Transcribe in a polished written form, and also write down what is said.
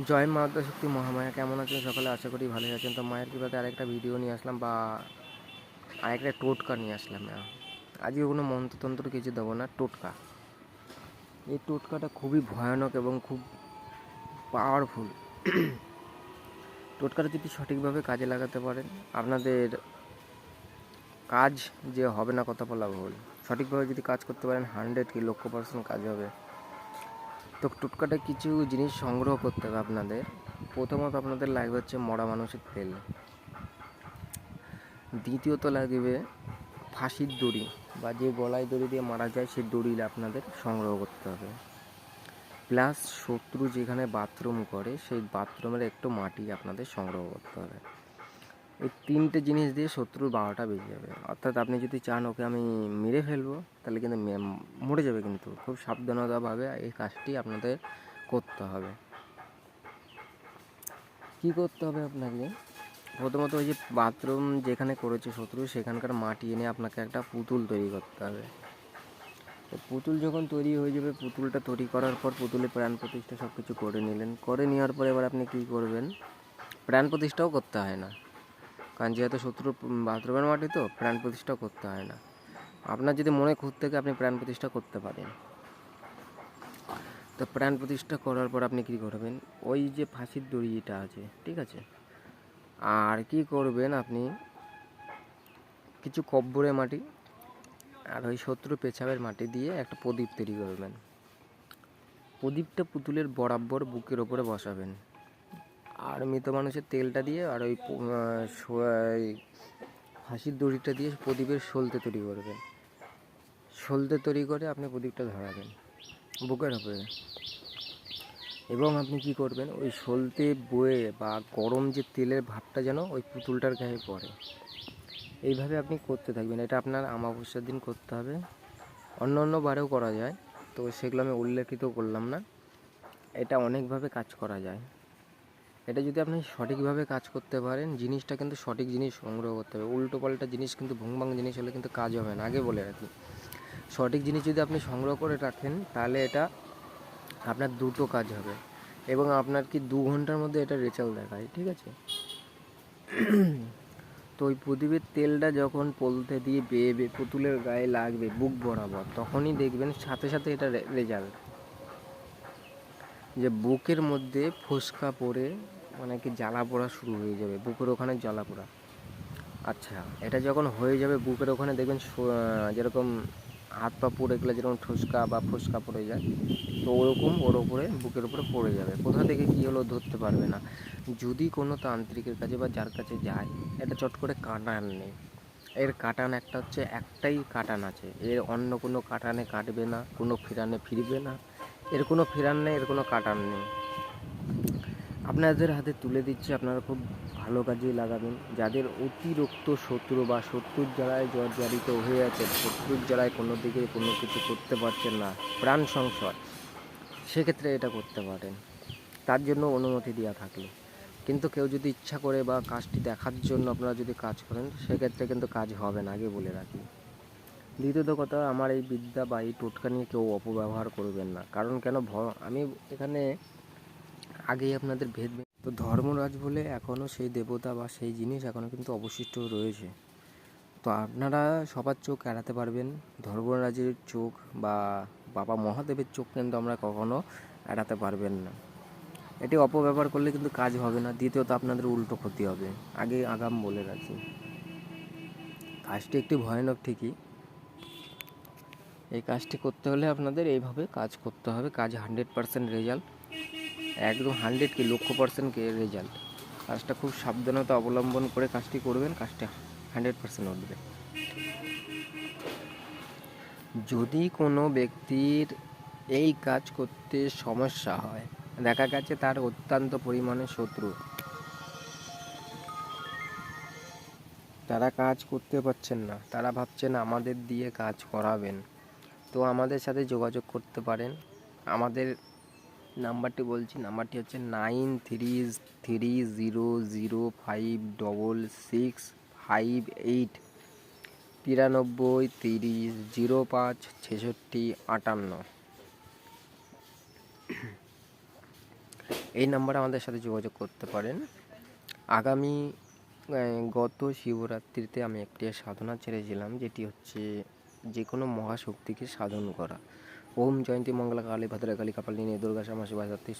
জয় মা শক্তি মহামায়া, কেমন আছেন সকালে? আশা করি ভালোই আছেন। তো মায়ের কৃপাতে আরেকটা ভিডিও নিয়ে আসলাম, বা আরেকটা টোটকা নিয়ে আসলাম। আজকে কোনো মন্ত্রতন্ত্র কিছু দেবো না, টোটকা। এই টোটকাটা খুবই ভয়ানক এবং খুব পাওয়ারফুল। টোটকাটা যদি সঠিকভাবে কাজে লাগাতে পারেন, আপনাদের কাজ যে হবে না কথা বলা ভুল, সঠিকভাবে যদি কাজ করতে পারেন 100 কি লক্ষ % কাজ হবে। তো টোটকাটা কিছু জিনিস সংগ্রহ করতে হবে আপনাদের। প্রথমত আপনাদের লাগবে হচ্ছে মরা মানুষের তেল। দ্বিতীয়ত লাগবে ফাঁসির দড়ি, বা যে গলায় দড়ি দিয়ে মারা যায় সেই দড়ি আপনাদের সংগ্রহ করতে হবে। প্লাস শত্রু যেখানে বাথরুম করে সেই বাথরুমের একটু মাটি আপনাদের সংগ্রহ করতে হবে। এই 3টে জিনিস দিয়ে শত্রুর 12টা বেজে যাবে। অর্থাৎ আপনি যদি চান ওকে আমি মেরে ফেলবো, তাহলে কিন্তু মরে যাবে। কিন্তু খুব সাবধানতাভাবে এই কাজটি আপনাদের করতে হবে। কী করতে হবে আপনাকে? প্রথমত ওই যে বাথরুম যেখানে করেছে শত্রু, সেখানকার মাটি এনে আপনাকে একটা পুতুল তৈরি করতে হবে। তো পুতুল যখন তৈরি হয়ে যাবে, পুতুলটা তৈরি করার পর পুতুলে প্রাণ প্রতিষ্ঠা সব কিছু করে নিলেন। করে নেওয়ার পরে এবার আপনি কী করবেন? প্রাণ প্রতিষ্ঠাও করতে হয় না, কারণ যেহেতু শত্রুর বাথরুমের মাটি, তো প্রাণ প্রতিষ্ঠাও করতে হয় না। আপনার যদি মনে খুঁত থেকে আপনি প্রাণ প্রতিষ্ঠা করতে পারেন। তো প্রাণ প্রতিষ্ঠা করার পর আপনি কী করবেন? ওই যে ফাঁসির দড়িটা আছে, ঠিক আছে, আর কি করবেন আপনি? কিছু কব্বরে মাটি আর ওই শত্রু পেছাবের মাটি দিয়ে একটা প্রদীপ তৈরি করবেন। প্রদীপটা পুতুলের বরাবর বুকের ওপরে বসাবেন, আর মৃত মানুষের তেলটা দিয়ে আর ওই ফাঁসির দড়িটা দিয়ে প্রদীপের সলতে তৈরি করবেন। সলতে তৈরি করে আপনি প্রদীপটা ধরাবেন বুকের ওপরে। এবং আপনি কি করবেন? ওই সলতে বয়ে বা গরম যে তেলের ভাবটা যেন ওই পুতুলটার গায়ে পড়ে, এইভাবে আপনি করতে থাকবেন। এটা আপনার অমাবস্যার দিন করতে হবে। অন্য অন্য বারেও করা যায়, তো সেগুলো আমি উল্লেখিত করলাম না। এটা অনেকভাবে কাজ করা যায়। এটা যদি আপনি সঠিকভাবে কাজ করতে পারেন, জিনিসটা কিন্তু সঠিক জিনিস সংগ্রহ করতে হবে। উল্টো পাল্টা জিনিস কিন্তু ভুংভাং জিনিস হলে কিন্তু কাজ হবে না, আগে বলে রাখি। সঠিক জিনিস যদি আপনি সংগ্রহ করে রাখেন, তাহলে এটা আপনার দুটো কাজ হবে, এবং আপনার কি 2 ঘন্টার মধ্যে এটা রেজাল্ট দেখায়, ঠিক আছে? তো ওই প্রদীপের তেলটা যখন পলতে দিয়ে বেয়ে বেয়ে পুতুলের গায়ে লাগবে বুক বরাবর, তখনই দেখবেন সাথে সাথে এটা রেজাল্ট, যে বুকের মধ্যে ফোসকা পড়ে, মানে কি জ্বালা পোড়া শুরু হয়ে যাবে, বুকের ওখানে জ্বালা পোড়া। আচ্ছা, এটা যখন হয়ে যাবে বুকের ওখানে, দেখবেন যেরকম হাত পা পুড়ে গেলে যেরকম ঠুসকা বা ফোসকা পড়ে যায়, তো ওরকম ওর ওপরে বুকের উপরে পড়ে যাবে। কোথা থেকে কী হলো ধরতে পারবে না। যদি কোনো তান্ত্রিকের কাছে বা যার কাছে যায়, এটা চট করে কাটান নেই। এর কাটান একটা হচ্ছে, একটাই কাটান আছে, এর অন্য কোনো কাটানে কাটবে না, কোনো ফিরানে ফিরবে না, এর কোনো ফিরান নেই, এর কোনো কাটান নেই। আপনাদের হাতে তুলে দিচ্ছি, আপনারা খুব ভালো কাজেই লাগাবেন। যাদের অতিরিক্ত শত্রু বা শত্রুর জ্বালায় জর্জরিত হয়ে আছে, শত্রুর জ্বালায় কোনো দিকে কোনো কিছু করতে পারছেন না, প্রাণ সংশয়, সেক্ষেত্রে এটা করতে পারেন, তার জন্য অনুমতি দেওয়া থাকলো। কিন্তু কেউ যদি ইচ্ছা করে বা কাজটি দেখার জন্য আপনারা যদি কাজ করেন, সেক্ষেত্রে কিন্তু কাজ হবে না, আগে বলে রাখি। দ্বিতীয়ত কথা, আমার এই বিদ্যা বা এই টোটকা নিয়ে কেউ অপব্যবহার করবেন না। কারণ কেন, আমি এখানে আগেই আপনাদের ভেদ, তো ধর্মরাজ বলে এখনও সেই দেবতা বা সেই জিনিস এখনও কিন্তু অবশিষ্ট রয়েছে। তো আপনারা সবার চোখ এড়াতে পারবেন, ধর্মরাজের চোখ বা বাবা মহাদেবের চোখ কিন্তু আমরা কখনো এড়াতে পারবেন না। এটি অপব্যবহার করলে কিন্তু কাজ হবে না। দ্বিতীয়ত আপনাদের উল্টো ক্ষতি হবে, আগে আগাম বলে রাখি। কাজটি একটি ভয়ানক ঠিকই, এই কাজটি করতে হলে আপনাদের এইভাবে কাজ করতে হবে। কাজ 100% রেজাল্ট, একদম 100 কি লক্ষ % রেজাল্ট। কাজটা খুব সাবধানতা অবলম্বন করে কাজটি করবেন, কাজটা 100% উঠবে। যদি কোনো ব্যক্তির এই কাজ করতে সমস্যা হয়, দেখা গেছে তার অত্যন্ত পরিমাণে শত্রু, তারা কাজ করতে পারছেন না, তারা ভাবছেন আমাদের দিয়ে কাজ করাবেন, তো আমাদের সাথে যোগাযোগ করতে পারেন। আমাদের নাম্বারটি বলছি, নাম্বারটি হচ্ছে 9300056658, 9330056658। এই নাম্বারে আমাদের সাথে যোগাযোগ করতে পারেন। আগামী গত শিবরাত্রিতে আমি একটি সাধনা ছেড়েছিলাম, যেটি হচ্ছে যে কোনো মহাশক্তিকে সাধন করা। ওম জয়ন্তী মঙ্গলা কালী ভদ্রা কালী কপালিনী দুর্গা শ্যামা শিবা শক্তি